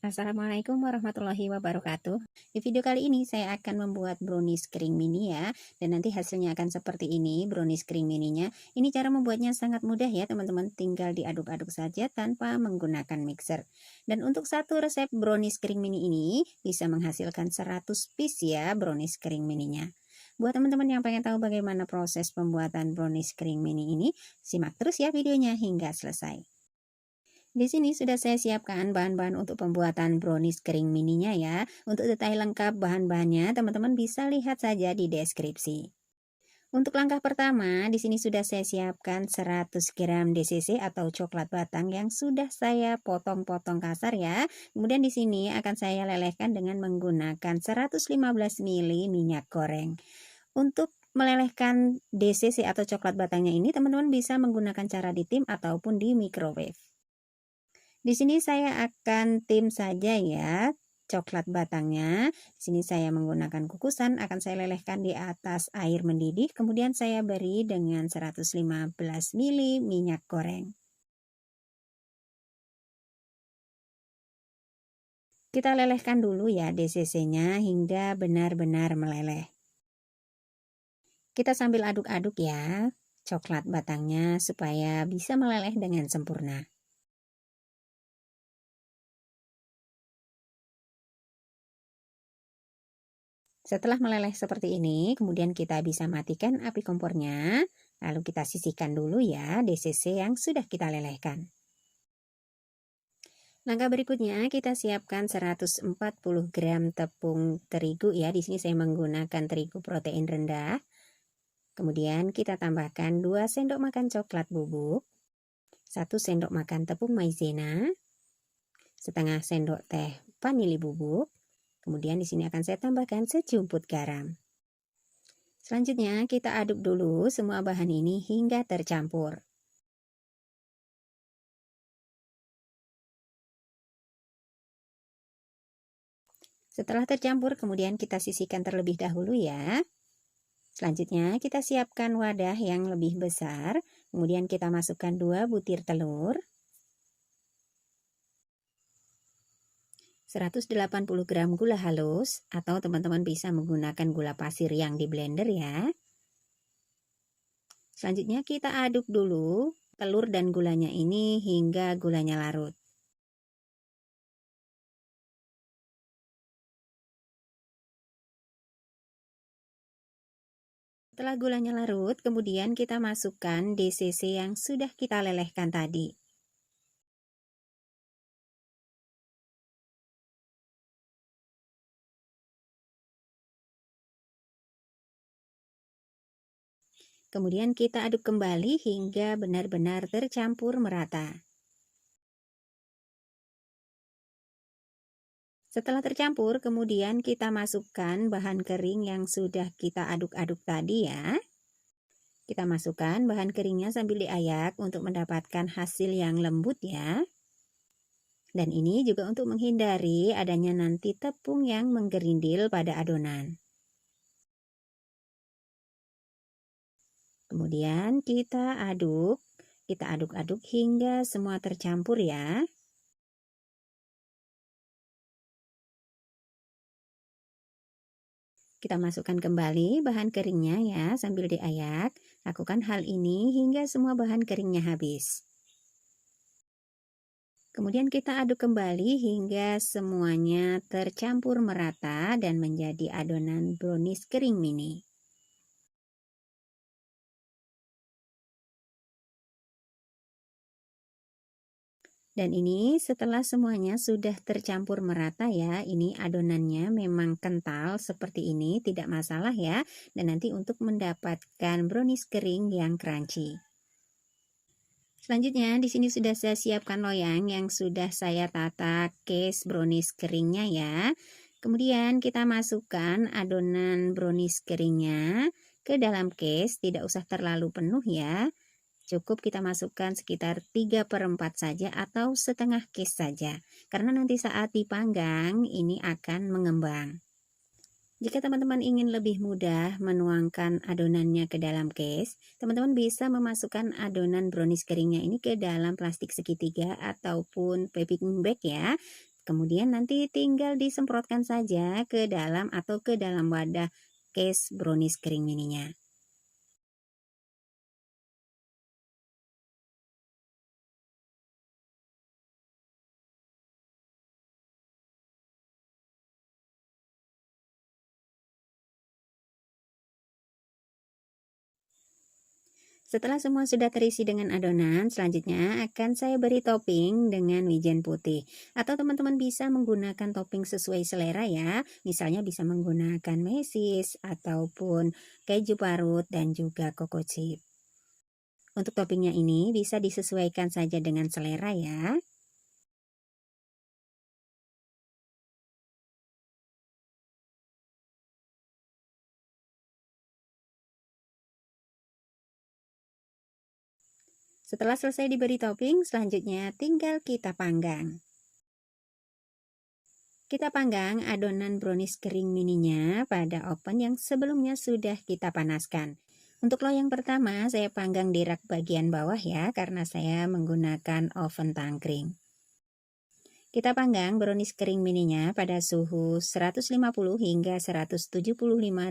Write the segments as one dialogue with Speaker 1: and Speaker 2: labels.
Speaker 1: Assalamualaikum warahmatullahi wabarakatuh. Di video kali ini saya akan membuat brownies kering mini ya. Dan nanti hasilnya akan seperti ini, brownies kering mininya. Ini cara membuatnya sangat mudah ya teman-teman. Tinggal diaduk-aduk saja tanpa menggunakan mixer. Dan untuk satu resep brownies kering mini ini bisa menghasilkan 100 piece ya brownies kering mininya. Buat teman-teman yang pengen tahu bagaimana proses pembuatan brownies kering mini ini, simak terus ya videonya hingga selesai. Di sini sudah saya siapkan bahan-bahan untuk pembuatan brownies kering mininya ya. Untuk detail lengkap bahan-bahannya, teman-teman bisa lihat saja di deskripsi. Untuk langkah pertama, di sini sudah saya siapkan 100 gram DCC atau coklat batang yang sudah saya potong-potong kasar ya. Kemudian di sini akan saya lelehkan dengan menggunakan 115 ml minyak goreng. Untuk melelehkan DCC atau coklat batangnya ini, teman-teman bisa menggunakan cara ditim ataupun di microwave. Di sini saya akan tim saja ya coklat batangnya. Di sini saya menggunakan kukusan, akan saya lelehkan di atas air mendidih, kemudian saya beri dengan 115 ml minyak goreng. Kita lelehkan dulu ya DCC-nya hingga benar-benar meleleh. Kita sambil aduk-aduk ya coklat batangnya supaya bisa meleleh dengan sempurna. Setelah meleleh seperti ini, kemudian kita bisa matikan api kompornya. Lalu kita sisihkan dulu ya DCC yang sudah kita lelehkan. Langkah berikutnya kita siapkan 140 gram tepung terigu ya. Di sini saya menggunakan terigu protein rendah. Kemudian kita tambahkan 2 sendok makan coklat bubuk, 1 sendok makan tepung maizena, setengah sendok teh vanili bubuk. Kemudian di sini akan saya tambahkan sejumput garam. Selanjutnya kita aduk dulu semua bahan ini hingga tercampur. Setelah tercampur kemudian kita sisihkan terlebih dahulu ya. Selanjutnya kita siapkan wadah yang lebih besar. Kemudian kita masukkan 2 butir telur, 180 gram gula halus, atau teman-teman bisa menggunakan gula pasir yang di blender ya. Selanjutnya kita aduk dulu telur dan gulanya ini hingga gulanya larut. Setelah gulanya larut, kemudian kita masukkan DCC yang sudah kita lelehkan tadi. Kemudian kita aduk kembali hingga benar-benar tercampur merata. Setelah tercampur, kemudian kita masukkan bahan kering yang sudah kita aduk-aduk tadi ya. Kita masukkan bahan keringnya sambil diayak untuk mendapatkan hasil yang lembut ya. Dan ini juga untuk menghindari adanya nanti tepung yang menggerindil pada adonan. Kemudian kita aduk-aduk hingga semua tercampur ya. Kita masukkan kembali bahan keringnya ya sambil diayak. Lakukan hal ini hingga semua bahan keringnya habis. Kemudian kita aduk kembali hingga semuanya tercampur merata dan menjadi adonan brownies kering mini. Dan ini setelah semuanya sudah tercampur merata ya, ini adonannya memang kental seperti ini, tidak masalah ya. Dan nanti untuk mendapatkan brownies kering yang crunchy. Selanjutnya di sini sudah saya siapkan loyang yang sudah saya tata case brownies keringnya ya. Kemudian kita masukkan adonan brownies keringnya ke dalam case, tidak usah terlalu penuh ya. Cukup kita masukkan sekitar 3/4 saja atau setengah case saja. Karena nanti saat dipanggang ini akan mengembang. Jika teman-teman ingin lebih mudah menuangkan adonannya ke dalam case, teman-teman bisa memasukkan adonan brownies keringnya ini ke dalam plastik segitiga ataupun piping bag ya. Kemudian nanti tinggal disemprotkan saja ke dalam atau ke dalam wadah case brownies kering mininya. Setelah semua sudah terisi dengan adonan, selanjutnya akan saya beri topping dengan wijen putih. Atau teman-teman bisa menggunakan topping sesuai selera ya. Misalnya bisa menggunakan mesis ataupun keju parut dan juga koko chip. Untuk toppingnya ini bisa disesuaikan saja dengan selera ya. Setelah selesai diberi topping, selanjutnya tinggal kita panggang. Kita panggang adonan brownies kering mininya pada oven yang sebelumnya sudah kita panaskan. Untuk loyang pertama, saya panggang di rak bagian bawah ya, karena saya menggunakan oven tangkring. Kita panggang brownies kering mininya pada suhu 150 hingga 175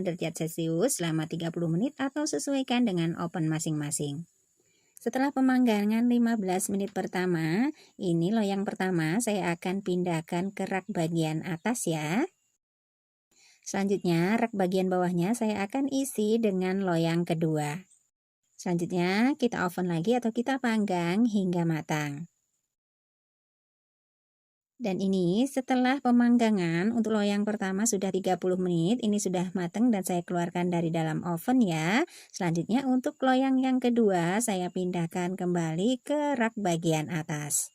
Speaker 1: derajat Celcius selama 30 menit atau sesuaikan dengan oven masing-masing. Setelah pemanggangan 15 menit pertama, ini loyang pertama saya akan pindahkan ke rak bagian atas ya. Selanjutnya, rak bagian bawahnya saya akan isi dengan loyang kedua. Selanjutnya, kita oven lagi atau kita panggang hingga matang. Dan ini setelah pemanggangan untuk loyang pertama sudah 30 menit, ini sudah matang dan saya keluarkan dari dalam oven ya. Selanjutnya untuk loyang yang kedua saya pindahkan kembali ke rak bagian atas.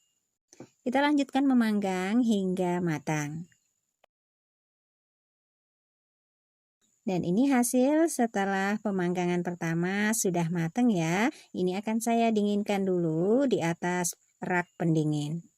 Speaker 1: Kita lanjutkan memanggang hingga matang. Dan ini hasil setelah pemanggangan pertama sudah matang ya. Ini akan saya dinginkan dulu di atas rak pendingin.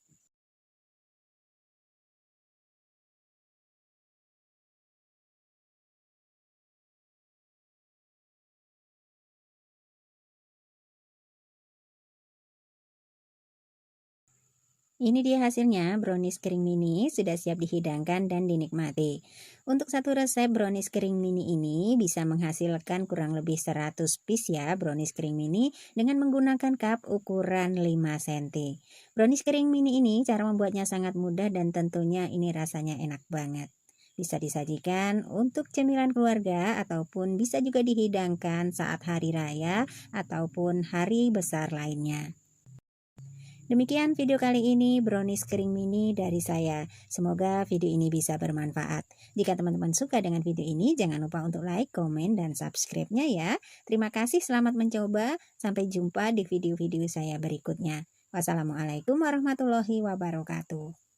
Speaker 1: Ini dia hasilnya, brownies kering mini sudah siap dihidangkan dan dinikmati. Untuk satu resep brownies kering mini ini bisa menghasilkan kurang lebih 100 piece ya brownies kering mini dengan menggunakan cup ukuran 5 cm. Brownies kering mini ini cara membuatnya sangat mudah dan tentunya ini rasanya enak banget. Bisa disajikan untuk cemilan keluarga ataupun bisa juga dihidangkan saat hari raya ataupun hari besar lainnya. Demikian video kali ini brownies kering mini dari saya. Semoga video ini bisa bermanfaat. Jika teman-teman suka dengan video ini, jangan lupa untuk like, komen, dan subscribe-nya ya. Terima kasih, selamat mencoba. Sampai jumpa di video-video saya berikutnya. Wassalamualaikum warahmatullahi wabarakatuh.